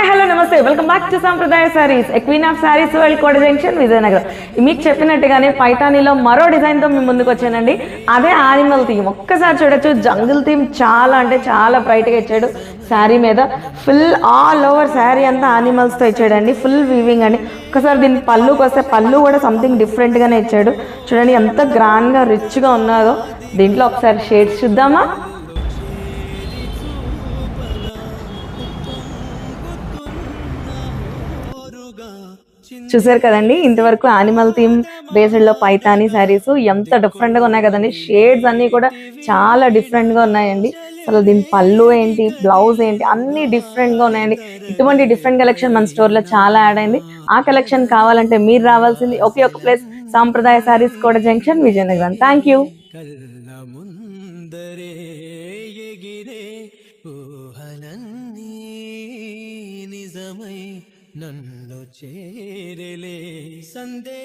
Hello నమస్తే, welcome back to Sampradaya sarees, queen of sarees world Kota junction, Vizianagaram. మీకు చెప్పినట్టుగానే పైతానీలో మరో డిజైన్తో మేము ముందుకు వచ్చానండి. అదే యానిమల్ థీమ్. ఒక్కసారి చూడొచ్చు, జంగిల్ థీమ్ చాలా అంటే చాలా బ్రైట్గా ఇచ్చాడు. శారీ మీద ఫుల్ ఆల్ ఓవర్ శారీ అంతా యానిమల్స్తో ఇచ్చాడండి. ఫుల్ వీవింగ్ అండి. ఒక్కసారి దీని పళ్ళుకి వస్తే పళ్ళు కూడా సంథింగ్ డిఫరెంట్గానే ఇచ్చాడు. చూడండి ఎంత గ్రాండ్గా రిచ్గా ఉన్నదో. దీంట్లో ఒకసారి షేడ్స్ చూద్దామా. చూసారు కదండి, ఇంతవరకు యానిమల్ థీమ్ బేస్డ్లో పైతానీ శారీస్ ఎంత డిఫరెంట్గా ఉన్నాయి కదండి. షేడ్స్ అన్నీ కూడా చాలా డిఫరెంట్గా ఉన్నాయండి. అసలు దీని పళ్ళు ఏంటి, బ్లౌజ్ ఏంటి, అన్ని డిఫరెంట్గా ఉన్నాయండి. ఇటువంటి డిఫరెంట్ కలెక్షన్ మన స్టోర్లో చాలా యాడ్ అయింది. ఆ కలెక్షన్ కావాలంటే మీరు రావాల్సింది ఒకే ఒక ప్లేస్, సాంప్రదాయ saris Kota junction, Vizianagaram. Thank you. నన్ను చేరలే సందే